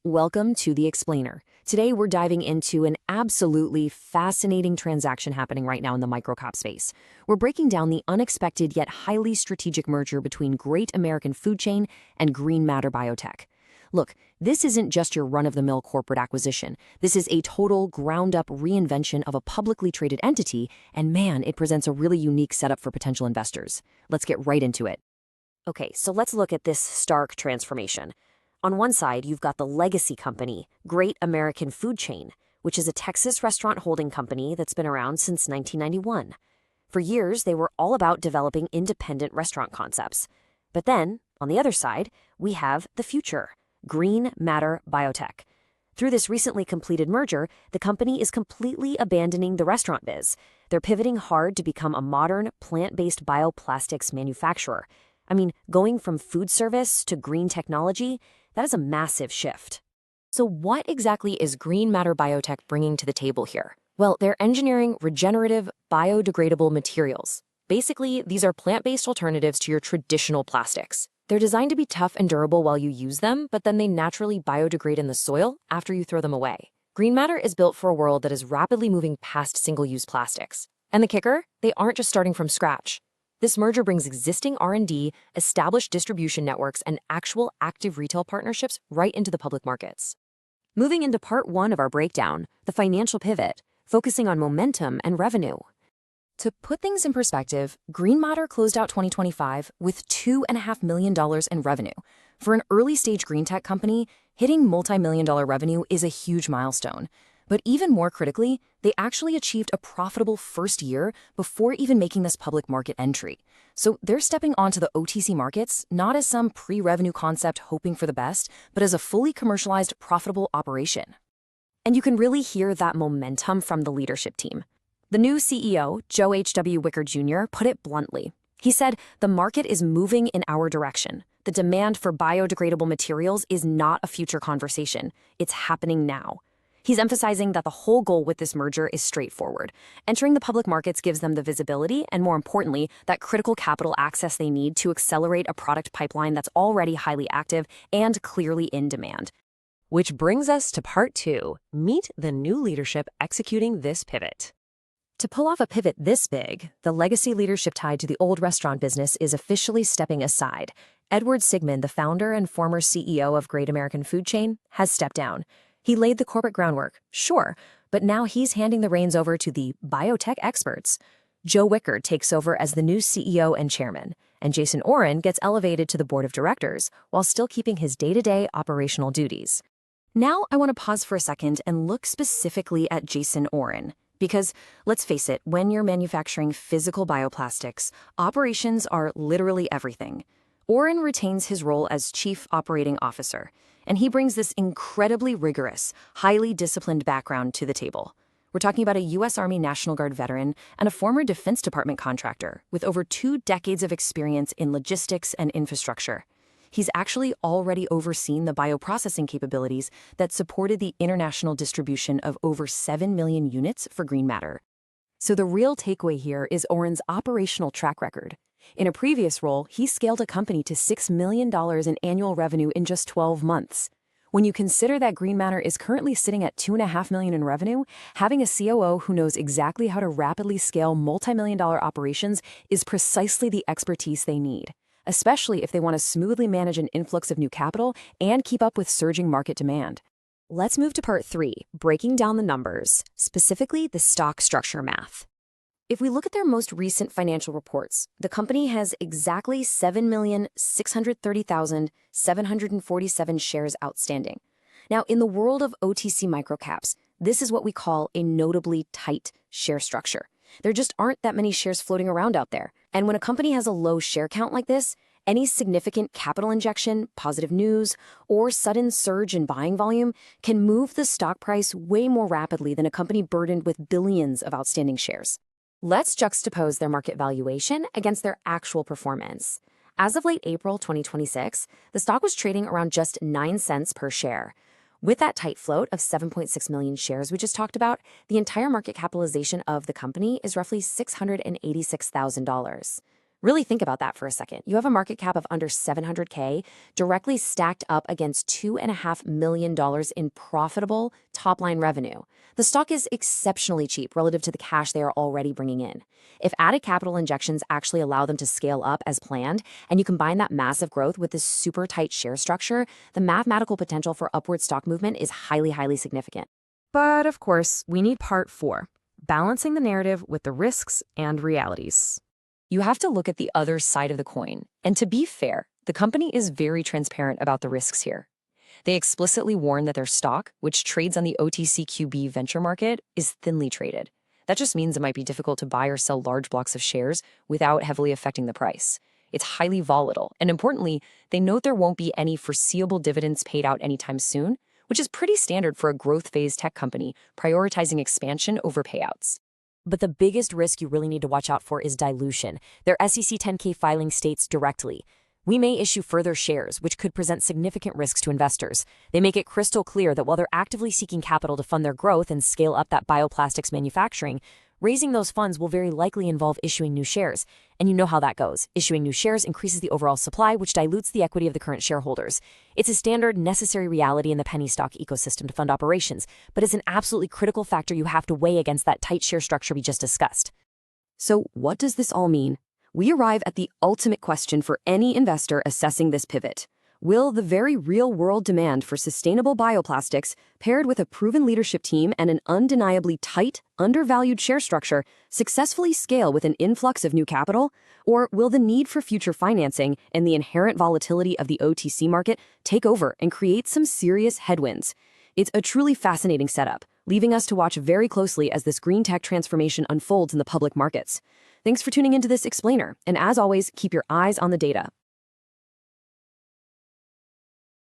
Welcome to The Explainer. Today we're diving into an absolutely fascinating transaction happening right now in the microcap space. We're breaking down the unexpected yet highly strategic merger between great American food chain and green matter biotech. Look, this isn't just your run-of-the-mill corporate acquisition. This is a total ground-up reinvention of a publicly traded entity, and man, it presents a really unique setup for potential investors. Let's get right into it. Okay, so let's look at this stark transformation. On one side, you've got the legacy company, Great American Food Chain, which is a Texas restaurant holding company that's been around since 1991. For years, they were all about developing independent restaurant concepts. But then, on the other side, we have the future, Green Matter Biotech. Through this recently completed merger, the company is completely abandoning the restaurant biz. They're pivoting hard to become a modern, plant-based bioplastics manufacturer. I mean, going from food service to green technology, that is a massive shift. So what exactly is Green Matter Biotech bringing to the table here? Well, they're engineering regenerative, biodegradable materials. Basically, these are plant-based alternatives to your traditional plastics. They're designed to be tough and durable while you use them, but then they naturally biodegrade in the soil after you throw them away. Green Matter is built for a world that is rapidly moving past single-use plastics. And the kicker? They aren't just starting from scratch. This merger brings existing R&D, established distribution networks, and actual active retail partnerships right into the public markets. Moving into part one of our breakdown, the financial pivot, focusing on momentum and revenue. To put things in perspective, Green Matter closed out 2025 with $2.5 million in revenue. For an early-stage green tech company, hitting multi-million-dollar revenue is a huge milestone. But even more critically, they actually achieved a profitable first year before even making this public market entry. So they're stepping onto the OTC markets not as some pre-revenue concept hoping for the best, but as a fully commercialized, profitable operation. And you can really hear that momentum from the leadership team. The new CEO, Joe H.W. Wicker Jr., put it bluntly. He said, "The market is moving in our direction. The demand for biodegradable materials is not a future conversation. It's happening now." He's emphasizing that the whole goal with this merger is straightforward. Entering the public markets gives them the visibility and, more importantly, that critical capital access they need to accelerate a product pipeline that's already highly active and clearly in demand. Which brings us to part two, meet the new leadership executing this pivot. To pull off a pivot this big, the legacy leadership tied to the old restaurant business is officially stepping aside. Edward Sigmund, the founder and former CEO of Great American Food Chain, has stepped down. He laid the corporate groundwork, sure, but now he's handing the reins over to the biotech experts. Joe Wicker takes over as the new CEO and chairman, and Jason Oren gets elevated to the board of directors while still keeping his day-to-day operational duties. Now I want to pause for a second and look specifically at Jason Oren. Because, let's face it, when you're manufacturing physical bioplastics, operations are literally everything. Oren retains his role as Chief Operating Officer, and he brings this incredibly rigorous, highly disciplined background to the table. We're talking about a U.S. Army National Guard veteran and a former Defense Department contractor with over 2 decades of experience in logistics and infrastructure. He's actually already overseen the bioprocessing capabilities that supported the international distribution of over 7 million units for Green Matter. So the real takeaway here is Oren's operational track record. In a previous role, he scaled a company to $6 million in annual revenue in just 12 months. When you consider that Green Matter is currently sitting at $2.5 million in revenue, having a COO who knows exactly how to rapidly scale multi-million-dollar operations is precisely the expertise they need, especially if they want to smoothly manage an influx of new capital and keep up with surging market demand. Let's move to part 3, breaking down the numbers, specifically the stock structure math. If we look at their most recent financial reports, the company has exactly 7,630,747 shares outstanding. Now, in the world of OTC microcaps, this is what we call a notably tight share structure. There just aren't that many shares floating around out there. And when a company has a low share count like this, any significant capital injection, positive news, or sudden surge in buying volume can move the stock price way more rapidly than a company burdened with billions of outstanding shares. Let's juxtapose their market valuation against their actual performance. As of late April 2026, the stock was trading around just 9 cents per share. With that tight float of 7.6 million shares we just talked about, the entire market capitalization of the company is roughly $686,000. Really think about that for a second. You have a market cap of under 700K directly stacked up against $2.5 million in profitable top-line revenue. The stock is exceptionally cheap relative to the cash they are already bringing in. If added capital injections actually allow them to scale up as planned, and you combine that massive growth with this super tight share structure, the mathematical potential for upward stock movement is highly, highly significant. But of course, we need part 4, balancing the narrative with the risks and realities. You have to look at the other side of the coin. And to be fair, the company is very transparent about the risks here. They explicitly warn that their stock, which trades on the OTCQB venture market, is thinly traded. That just means it might be difficult to buy or sell large blocks of shares without heavily affecting the price. It's highly volatile, and importantly, they note there won't be any foreseeable dividends paid out anytime soon, which is pretty standard for a growth phase tech company prioritizing expansion over payouts. But the biggest risk you really need to watch out for is dilution. Their SEC 10K filing states directly, "We may issue further shares, which could present significant risks to investors." They make it crystal clear that while they're actively seeking capital to fund their growth and scale up that bioplastics manufacturing, raising those funds will very likely involve issuing new shares. And you know how that goes. Issuing new shares increases the overall supply, which dilutes the equity of the current shareholders. It's a standard, necessary reality in the penny stock ecosystem to fund operations, but it's an absolutely critical factor you have to weigh against that tight share structure we just discussed. So what does this all mean? We arrive at the ultimate question for any investor assessing this pivot. Will the very real-world demand for sustainable bioplastics, paired with a proven leadership team and an undeniably tight, undervalued share structure, successfully scale with an influx of new capital? Or will the need for future financing and the inherent volatility of the OTC market take over and create some serious headwinds? It's a truly fascinating setup, leaving us to watch very closely as this green tech transformation unfolds in the public markets. Thanks for tuning into this explainer, and as always, keep your eyes on the data.